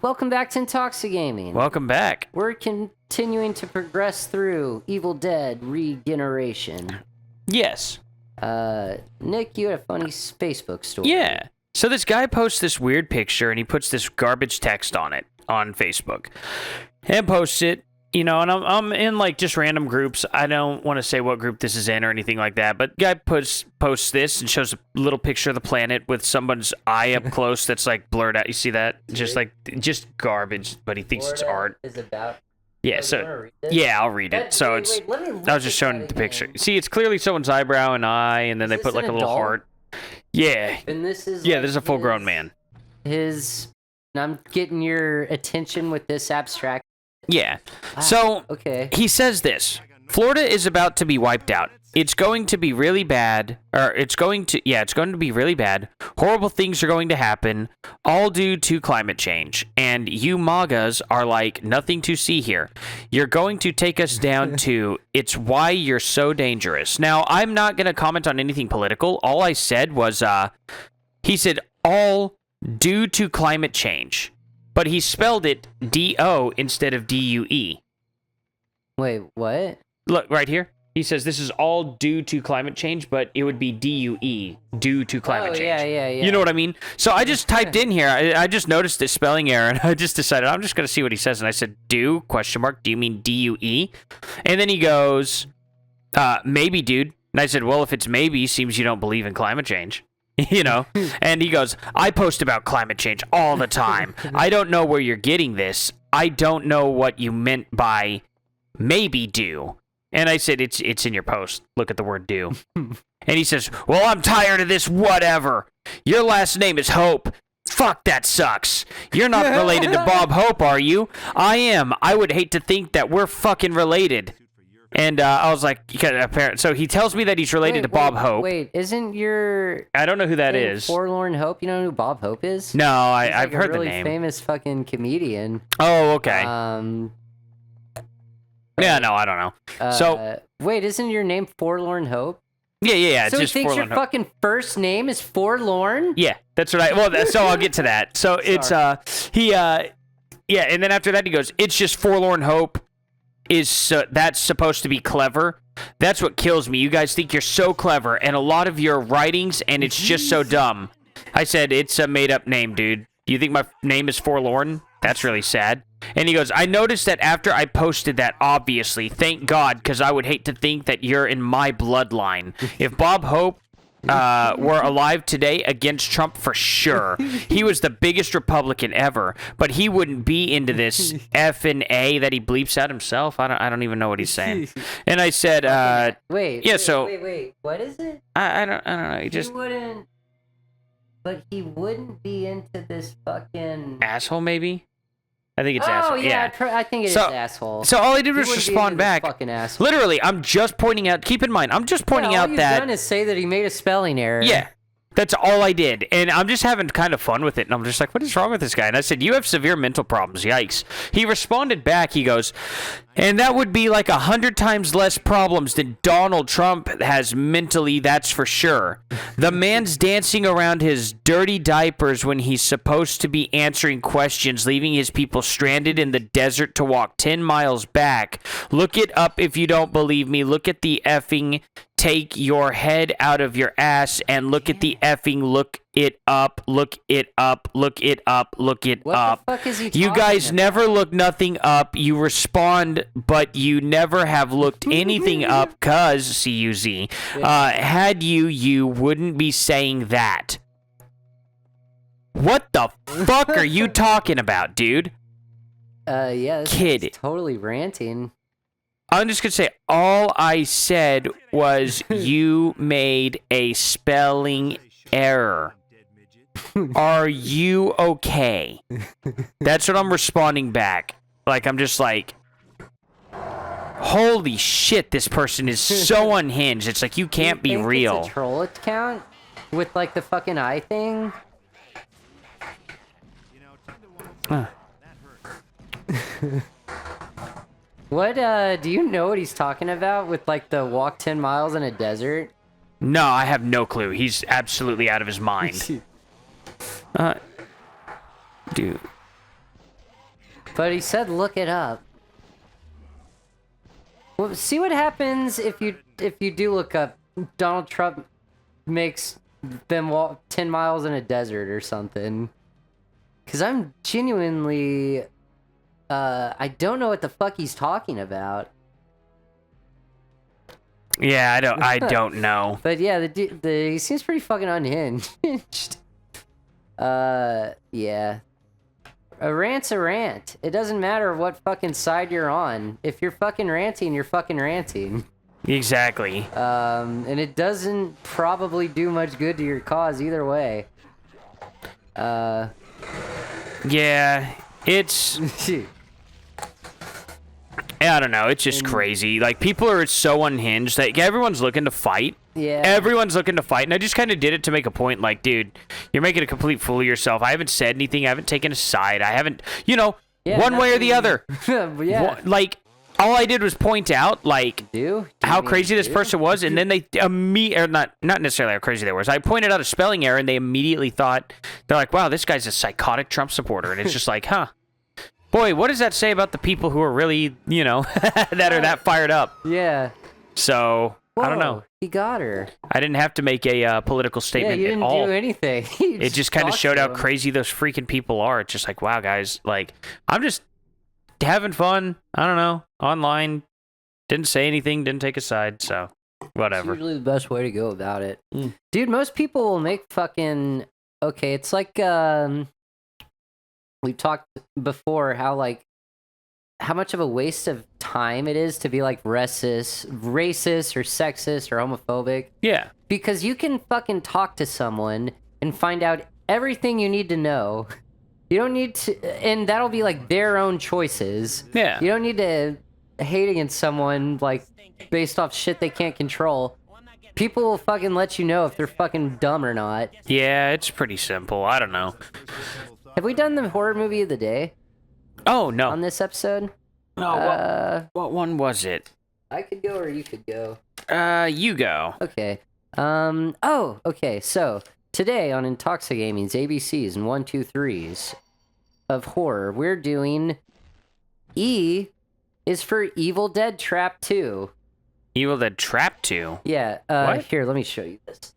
welcome back to Intoxigaming. Welcome back. We're continuing to progress through Evil Dead Regeneration. Yes. Nick, you had a funny Facebook story. Yeah. So this guy posts this weird picture, and he puts this garbage text on it on Facebook. And posts it, you know, and I'm in, like, just random groups. I don't want to say what group this is in or anything like that, but guy posts this and shows a little picture of the planet with someone's eye up close that's, like, blurred out. You see that? Just garbage, but he thinks it's art. Is about... Yeah, so... Yeah, I'll read it. So it's... I was just showing the picture. See, it's clearly someone's eyebrow and eye, and then they put, like, a little heart. Yeah. And this is... Yeah, this is a full-grown man. I'm getting your attention with this abstract. Yeah. So, okay. He says this. Florida is about to be wiped out. It's going to be really bad. It's going to be really bad. Horrible things are going to happen, all due to climate change. And you MAGAs are like nothing to see here. You're going to take us down to, it's why you're so dangerous. Now, I'm not going to comment on anything political. All I said was, he said, all due to climate change. But he spelled it D-O instead of D-U-E. Wait, what? Look, right here. He says this is all due to climate change, but it would be D-U-E, due to climate change. Yeah. You know what I mean? So I just typed in here. I just noticed this spelling error, and I just decided I'm just going to see what he says. And I said, do, ? Do you mean D-U-E? And then he goes, maybe, dude. And I said, well, if it's maybe, seems you don't believe in climate change. You know, and he goes, I post about climate change all the time. I don't know where you're getting this. I don't know what you meant by maybe do. And I said, it's in your post. Look at the word do. And he says, well, I'm tired of this whatever. Your last name is Hope. Fuck, that sucks. You're not related to Bob Hope, are you? I am. I would hate to think that we're fucking related. And I was like, so he tells me that he's related to Bob Hope. Wait, isn't your... I don't know who that is. Forlorn Hope? You know who Bob Hope is? No, I've heard the name. He's a really famous fucking comedian. Oh, okay. Yeah, no, I don't know. So... Wait, isn't your name Forlorn Hope? Yeah, so it's just he thinks Forlorn your fucking first name is Forlorn? Yeah, that's right. Well, so I'll get to that. So it's, yeah, and then after that he goes, it's just Forlorn Hope. That's supposed to be clever. That's what kills me. You guys think you're so clever, and a lot of your writings, and it's just so dumb. I said, it's a made-up name, dude. You think my name is Forlorn? That's really sad. And he goes, I noticed that after I posted that, obviously. Thank God, because I would hate to think that you're in my bloodline. If Bob Hope were alive today, against Trump for sure. He was the biggest Republican ever, but he wouldn't be into this F and A that he bleeps out himself. I don't even know what he's saying. And I said, wait, what is it? I don't know. He wouldn't be into this fucking asshole, maybe. I think it's asshole. Yeah. I think it is asshole. So all I did was respond back. Fucking asshole. Literally, I'm just pointing out. Keep in mind, I'm just pointing out that. All you've done is say that he made a spelling error. Yeah, that's all I did, and I'm just having kind of fun with it. And I'm just like, what is wrong with this guy? And I said, you have severe mental problems. Yikes. He responded back. He goes, and that would be like 100 times less problems than Donald Trump has mentally, that's for sure. The man's dancing around his dirty diapers when he's supposed to be answering questions, leaving his people stranded in the desert to walk 10 miles back. Look it up if you don't believe me. Look at the effing take your head out of your ass and look at the effing look it up, look it up, look it up, look it up. What the fuck is he talking You guys about? never look nothing up. You respond, but you never have looked anything up, cuz, C-U-Z. Had you wouldn't be saying that. What the fuck are you talking about, dude? Yeah, Kid. Totally ranting. I'm just going to say, all I said was you made a spelling error. Are you okay? That's what I'm responding back. Like, I'm just like, holy shit, this person is so unhinged. It's like, you can't be real. It's a troll account with, like, the fucking eye thing? What, do you know what he's talking about with, like, the walk 10 miles in a desert? No, I have no clue. He's absolutely out of his mind. Dude. But he said look it up. Well, see what happens if you do look up Donald Trump makes them walk 10 miles in a desert or something. Because I'm genuinely... I don't know what the fuck he's talking about. Yeah, I don't know. But yeah, he seems pretty fucking unhinged. Yeah. A rant's a rant. It doesn't matter what fucking side you're on. If you're fucking ranting, you're fucking ranting. Exactly. And it doesn't probably do much good to your cause either way. Yeah, it's... I don't know, it's just crazy. Like, people are so unhinged that everyone's looking to fight. Yeah. Everyone's looking to fight, and I just kind of did it to make a point, like, dude, you're making a complete fool of yourself. I haven't said anything. I haven't taken a side. I haven't, one way or the other. Yeah. Like, all I did was point out, like, how crazy this person was, and then they not necessarily how crazy they were. I pointed out a spelling error, and they immediately thought, they're like, wow, this guy's a psychotic Trump supporter, and it's just like, huh. Boy, what does that say about the people who are really, that are that fired up? Yeah. So, Whoa, I don't know. He got her. I didn't have to make a political statement you didn't at all. do anything. It just kind of showed how crazy those freaking people are. It's just like, wow, guys, like, I'm just having fun. I don't know. Online. Didn't say anything. Didn't take a side. So, whatever. It's usually the best way to go about it. Dude, most people will make fucking... Okay, it's like... We talked before how much of a waste of time it is to be like racist or sexist or homophobic. Yeah. Because you can fucking talk to someone and find out everything you need to know. You don't need to, and that'll be like their own choices. Yeah. You don't need to hate against someone like based off shit they can't control. People will fucking let you know if they're fucking dumb or not. Yeah, it's pretty simple. I don't know. Have we done the horror movie of the day? Oh, no. On this episode? No, what one was it? I could go or you could go. You go. Okay. Okay. So, today on Intoxigaming's ABCs and 1, 2, 3s of horror, we're doing E is for Evil Dead Trap 2. Evil Dead Trap 2? Yeah. What? Here, let me show you this.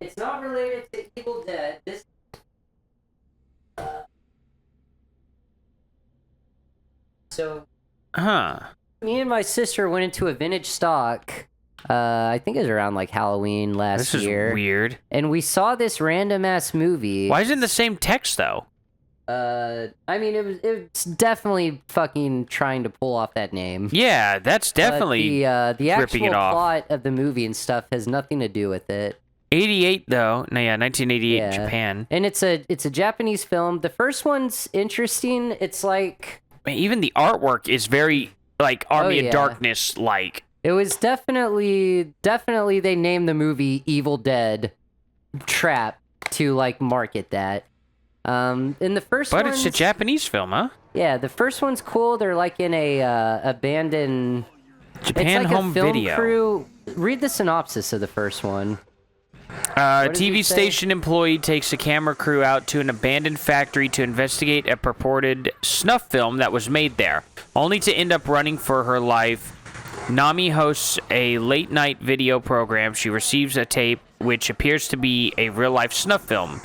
It's not related to Evil Dead. This... So, me and my sister went into a vintage stock. I think it was around like Halloween last year. This is weird. And we saw this random ass movie. Why isn't the same text though? I mean, it's definitely fucking trying to pull off that name. Yeah, that's definitely the actual ripping it off. plot of the movie and stuff has nothing to do with it. 88 though. No, yeah, 1988 Japan. And it's a Japanese film. The first one's interesting. It's like even the artwork is very like Army of Darkness like. It was definitely they named the movie Evil Dead Trap to like market that. In the first But it's a Japanese film, huh? Yeah, the first one's cool. They're like in a abandoned Japan it's like home a film video. Crew. Read the synopsis of the first one. A TV station employee takes a camera crew out to an abandoned factory to investigate a purported snuff film that was made there, only to end up running for her life. Nami hosts a late-night video program. She receives a tape which appears to be a real-life snuff film.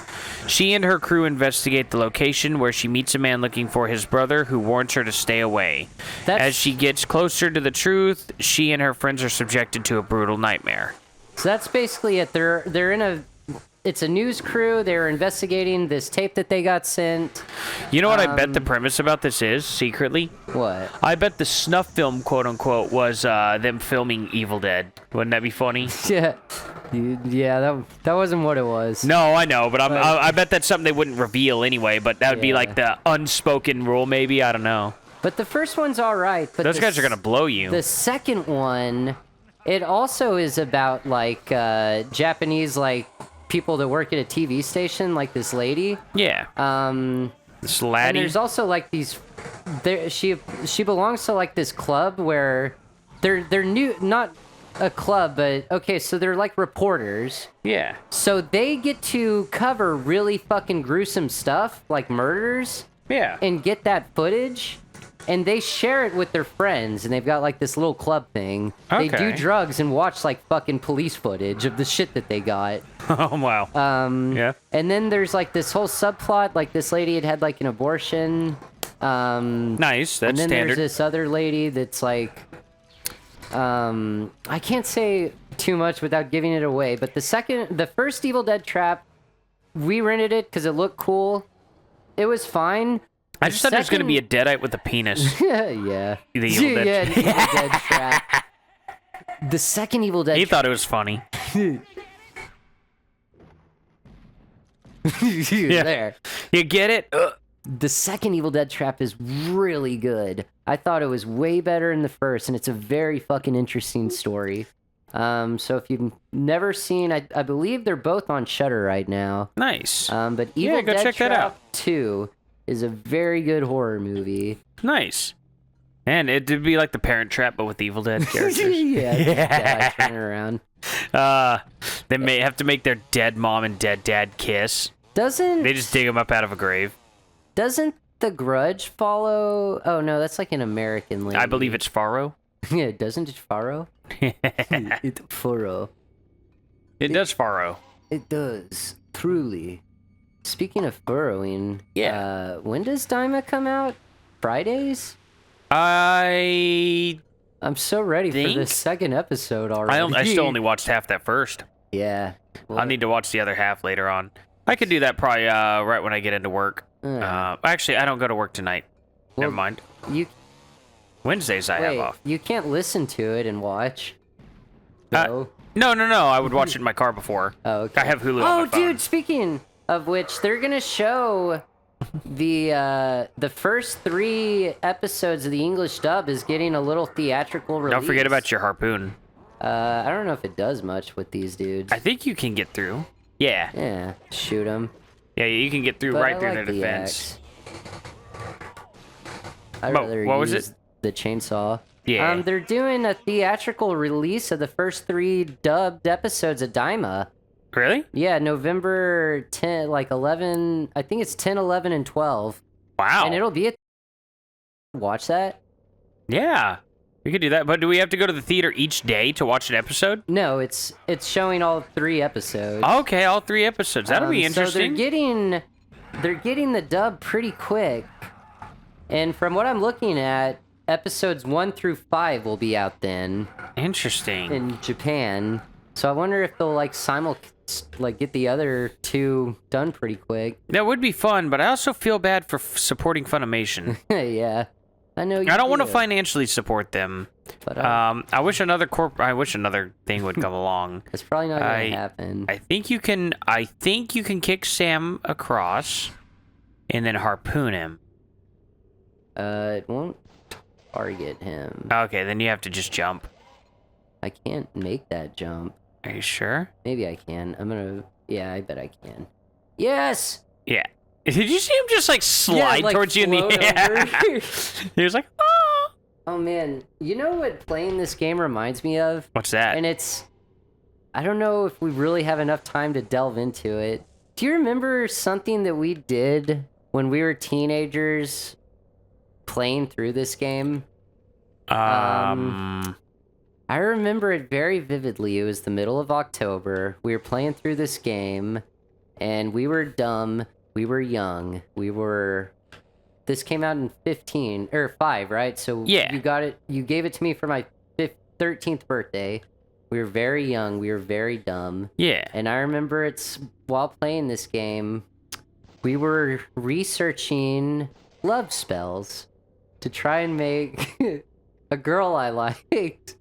She and her crew investigate the location where she meets a man looking for his brother who warns her to stay away. As she gets closer to the truth, she and her friends are subjected to a brutal nightmare. So that's basically it. They're in it's a news crew. They're investigating this tape that they got sent. You know what I bet the premise about this is, secretly? What? I bet the snuff film, quote-unquote, was them filming Evil Dead. Wouldn't that be funny? Yeah. Yeah, that wasn't what it was. No, I know, but I bet that's something they wouldn't reveal anyway, but that would be like the unspoken rule, maybe? I don't know. But the first one's all right. But those guys are going to blow you. The second one, it also is about, like, Japanese, like, people that work at a TV station, like this lady. Yeah. This laddie. And there's also, like, these... She belongs to, like, this club where they're new... Not a club, but... Okay, so they're, like, reporters. Yeah. So they get to cover really fucking gruesome stuff, like murders. Yeah. and get that footage, and they share it with their friends, and they've got like this little club thing. They do Okay. drugs and watch like fucking police footage of the shit that they got. Oh, wow. Yeah. And then there's like this whole subplot, like this lady had like an abortion. Nice. That's and then standard. there's this other lady that's like, I can't say too much without giving it away, but the first Evil Dead trap, we rented it because it looked cool. It was fine. I just thought there was going to be a deadite with a penis. Yeah. The Evil Dead. Yeah, the Evil Dead trap. The second Evil Dead He thought it was funny. There. You get it? The second Evil Dead trap is really good. I thought it was way better than the first, and it's a very fucking interesting story. So if you've never seen, I believe they're both on Shudder right now. Nice. But Evil go Dead check that Trap out. 2 is a very good horror movie. Nice. And it'd be like the Parent Trap, but with Evil Dead characters. Yeah, turning around. They may have to make their dead mom and dead dad kiss. They just dig them up out of a grave. Doesn't The Grudge follow? Oh no, that's like an American lady. I believe it's Faro. Yeah, doesn't it Faro? It Faro. It does Faro. It does, truly. Speaking of burrowing, Yeah. When does Daima come out? Fridays? I I'm so ready for the think- second episode already. I still only watched half that first. Yeah. I'll need to watch the other half later on. I could do that probably right when I get into work. Actually, I don't go to work tonight. Never mind. You Wednesdays I have wait, off. you can't listen to it and watch. No, no. I would watch it in my car before. Oh, okay. I have Hulu on Oh, my phone. dude, speaking of which, they're gonna show the first 3 episodes of the English dub is getting a little theatrical release. Don't forget about your harpoon. I don't know if it does much with these dudes. I think you can get through. Yeah. Yeah, shoot them. Yeah, you can get through But right I through like their the defense. I'd But rather what was use it? the chainsaw. Yeah. They're doing a theatrical release of the first 3 dubbed episodes of Daima. Really? Yeah, November 10, like 11, I think it's 10, 11, and 12. Wow. And it'll be watch that? Yeah. We could do that. But do we have to go to the theater each day to watch an episode? No, it's showing all 3 episodes. Okay, all 3 episodes. That'll be interesting. So they're getting the dub pretty quick. And from what I'm looking at, episodes 1 through 5 will be out then Interesting. in Japan. So I wonder if they'll get the other 2 done pretty quick. That would be fun, but I also feel bad for supporting Funimation. Yeah. I know you I don't want to do. financially support them. But I wish another thing would come along. it's probably not going to happen. I think you can kick Sam across and then harpoon him. It won't target him. Okay, then you have to just jump. I can't make that jump. Are you sure? Maybe I can. Yeah, I bet I can. Yes! Yeah. Did you see him just slide like, towards you in the float air? over. He was like, oh. Oh man, you know what playing this game reminds me of? What's that? And I don't know if we really have enough time to delve into it. Do you remember something that we did when we were teenagers playing through this game? I remember it very vividly. It was the middle of October. We were playing through this game, and we were dumb. We were young. This came out in 5, right? So yeah. You gave it to me for my 13th birthday. We were very young. We were very dumb. Yeah. And I remember while playing this game, we were researching love spells to try and make a girl I liked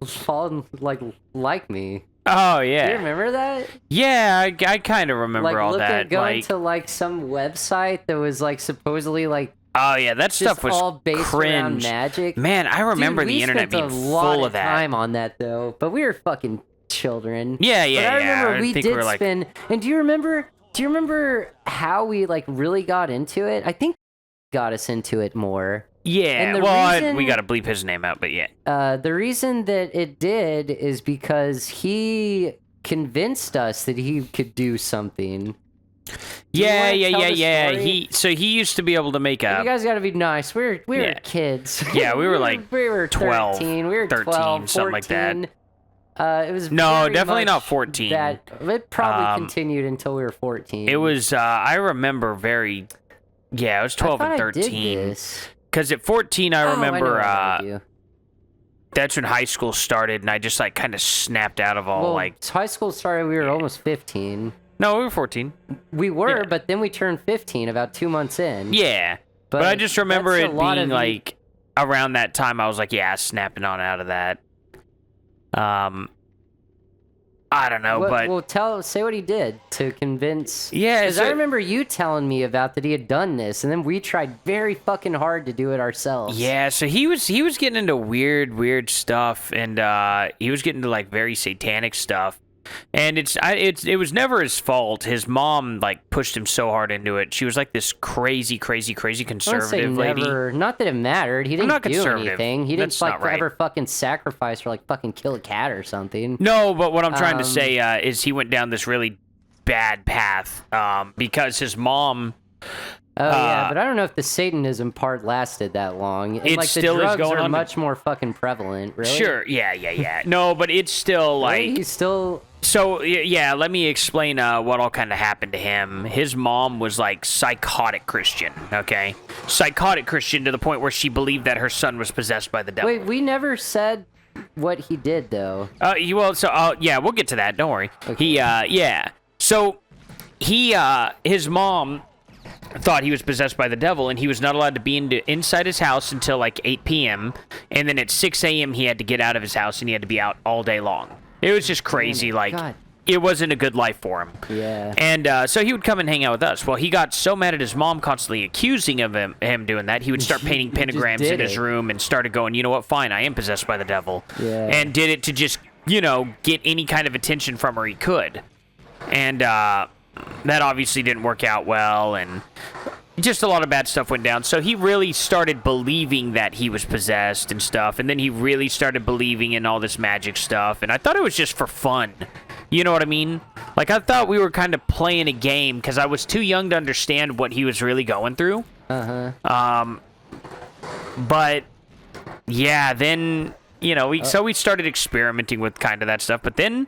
fall like me. Oh, yeah. Do you remember that? Yeah, I kind of remember all that. Going to some website that was supposedly oh yeah, that stuff just was all based around cringe. magic. Man, I remember Dude, the internet being spent a lot full of that. time on that though, but we were fucking children. Yeah, But I remember we think did we're spend. And do you remember how we really got into it? I think got us into it more. Yeah, And the well, reason- we gotta bleep his name out, but yeah. The reason that it did is because he convinced us that he could do something. Yeah. Story? He used to be able to make You a. guys got to be nice. We were kids. Yeah, we were like we were 12, 13. We were 13, 12, something like that. 14. It was No, very definitely much not 14. That it probably continued until we were 14. It was. I remember very. Yeah, it was 12 I and thought 13. I did this. Because at 14, I remember. I know That's when high school started, and I just like kind of snapped out of all like. High school started. We were almost 15. No, we were 14. We were, but then we turned 15 about 2 months in. Yeah, but I just remember that's it a lot being of like around that time. I was like, yeah, snapping on out of that. I don't know, say what he did to convince. Yeah, because I remember you telling me about that he had done this, and then we tried very fucking hard to do it ourselves. Yeah, so he was getting into weird stuff, and he was getting into like very satanic stuff. And it was never his fault. His mom like pushed him so hard into it. She was like this crazy conservative lady. Not that it mattered. He didn't do anything. He didn't ever fucking sacrifice or like fucking kill a cat or something. No, but what I'm trying to say is he went down this really bad path because his mom. Oh yeah, but I don't know if the Satanism part lasted that long. And, it like, still the drugs is going are on. Much more fucking prevalent. Really? Sure. Yeah. No, but it's still like he's still. So, yeah, let me explain what all kind of happened to him. His mom was, like, psychotic Christian, okay? Psychotic Christian to the point where she believed that her son was possessed by the devil. Wait, we never said what he did, though. Yeah, we'll get to that. Don't worry. Okay. So, his mom thought he was possessed by the devil, and he was not allowed to be inside his house until, like, 8 p.m., and then at 6 a.m. he had to get out of his house, and he had to be out all day long. It was just crazy, God. It wasn't a good life for him. Yeah. And so he would come and hang out with us. Well, he got so mad at his mom constantly accusing of him doing that, he would start painting pentagrams in his room and started going, you know what, fine, I am possessed by the devil. Yeah. And did it to just, get any kind of attention from her he could. And that obviously didn't work out well, and just a lot of bad stuff went down. So he really started believing that he was possessed and stuff, and then he really started believing in all this magic stuff, and I thought it was just for fun. You know what I mean? Like, I thought we were kind of playing a game because I was too young to understand what he was really going through. But yeah, then, so we started experimenting with kind of that stuff, but then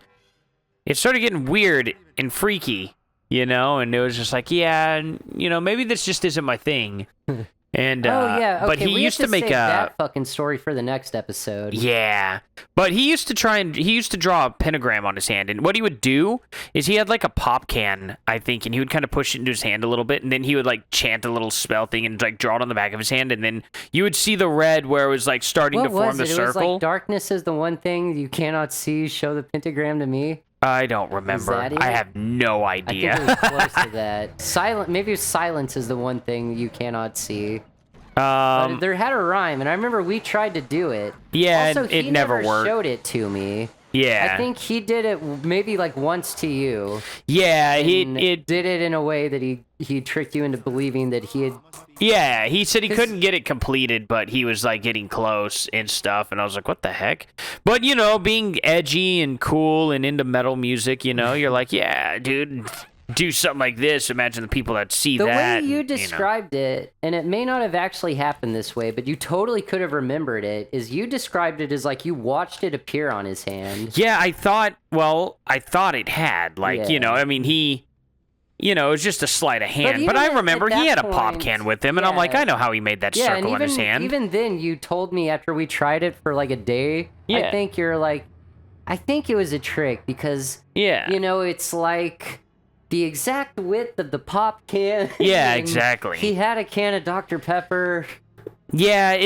it started getting weird and freaky. And it was just like, maybe this just isn't my thing. And okay, but he used to make that fucking story for the next episode. Yeah, but he used to draw a pentagram on his hand, and what he would do is he had like a pop can, I think, and he would kind of push it into his hand a little bit, and then he would like chant a little spell thing and like draw it on the back of his hand, and then you would see the red where it was like starting to form the circle. It was like darkness is the one thing you cannot see. Show the pentagram to me. I don't remember. I have no idea. I think it was close to that. Maybe silence is the one thing you cannot see. But there had a rhyme, and I remember we tried to do it. Yeah, also, it never worked. He never showed it to me. Yeah. I think he did it maybe like once to you. Yeah, he did it in a way that he tricked you into believing that he had. Yeah, he said he couldn't get it completed, but he was like getting close and stuff, and I was like, what the heck? But being edgy and cool and into metal music, you're like, yeah, dude, do something like this. Imagine the people that see that. The way you described it, and it may not have actually happened this way, but you totally could have remembered it, is you described it as like you watched it appear on his hand. Yeah, I thought it had. Like, he... it was just a sleight of hand. But I remember he had a pop can with him, and I'm like, I know how he made that circle on his hand. Even then, you told me after we tried it for like a day, I think you're like, I think it was a trick because, it's like the exact width of the pop can. Yeah, exactly. He had a can of Dr. Pepper. Yeah,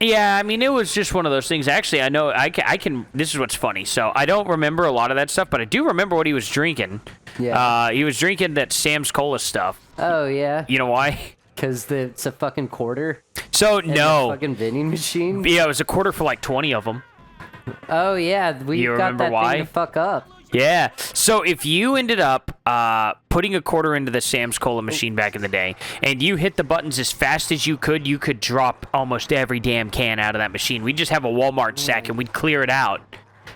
I mean, it was just one of those things. Actually, I know I can. This is what's funny. So I don't remember a lot of that stuff, but I do remember what he was drinking. Yeah. He was drinking that Sam's Cola stuff. Oh yeah. You know why? Because it's a fucking quarter. So no. Fucking vending machine. Yeah, it was a quarter for like 20 of them. Oh yeah, we got that thing to fuck up. Yeah. So if you ended up putting a quarter into the Sam's Cola machine back in the day, and you hit the buttons as fast as you could drop almost every damn can out of that machine. We'd just have a Walmart sack, and we'd clear it out.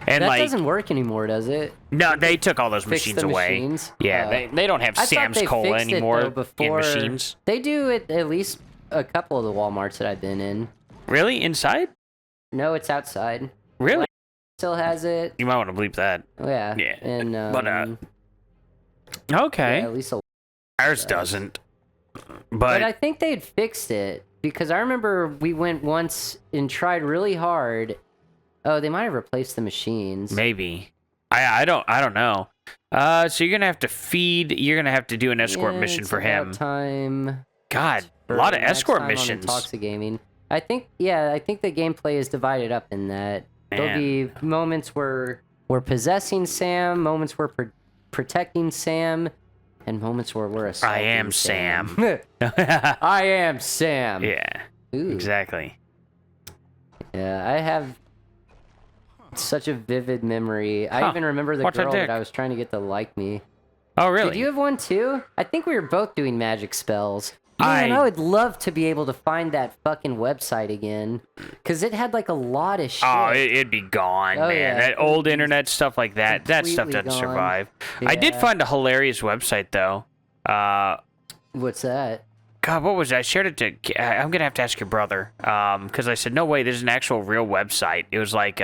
And that like, doesn't work anymore, does it? no, they took all those Fix machines the away. machines? Yeah, they don't have I thought Sam's they Cola fixed it, anymore though, in before. machines. They do it at least a couple of the Walmarts that I've been in. Really? Inside? No, it's outside. Really? Still has it. You might want to bleep that. Oh, yeah. Yeah. And Okay. yeah, at least Ours doesn't. But I think they'd fixed it because I remember we went once and tried really hard. Oh, they might have replaced the machines. Maybe. I don't know. So you're gonna have to feed. You're gonna have to do an escort mission for him. Time. God, a lot of escort missions. Intoxigaming. I think the gameplay is divided up in that. There'll be moments where we're possessing Sam, moments where protecting Sam, and moments where we're assaulting I am Sam. I am Sam. Yeah. Ooh. Exactly. Yeah, I have such a vivid memory. I even remember the girl that I was trying to get to like me. Oh, really? Did you have one too? I think we were both doing magic spells. Man, I would love to be able to find that fucking website again. Because it had like a lot of shit. Oh, it'd be gone, man. Yeah. That old internet stuff like that, that stuff doesn't survive. Yeah. I did find a hilarious website, though. What's that? God, what was it? I shared it to... I'm going to have to ask your brother. Because I said, no way, there's an actual real website. It was like...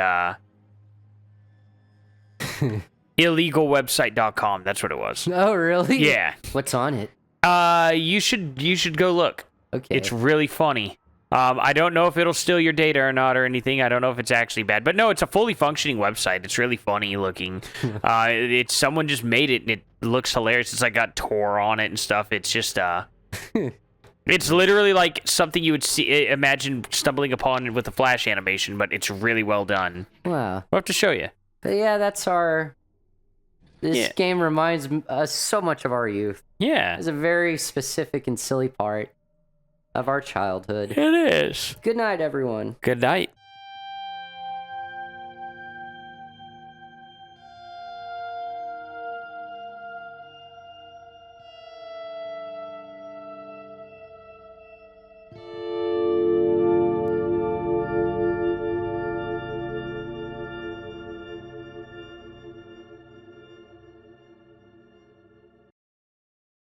illegalwebsite.com. That's what it was. Oh, really? Yeah. What's on it? You should go look. Okay. It's really funny. I don't know if it'll steal your data or not or anything. I don't know if it's actually bad. But no, it's a fully functioning website. It's really funny looking. It's someone just made it and it looks hilarious. It's like got Tor on it and stuff. It's just it's literally like something you would imagine stumbling upon with a Flash animation, but it's really well done. Wow. We'll have to show you. But yeah, that's our... This game reminds us so much of our youth. Yeah. It's a very specific and silly part of our childhood. It is. Good night, everyone. Good night.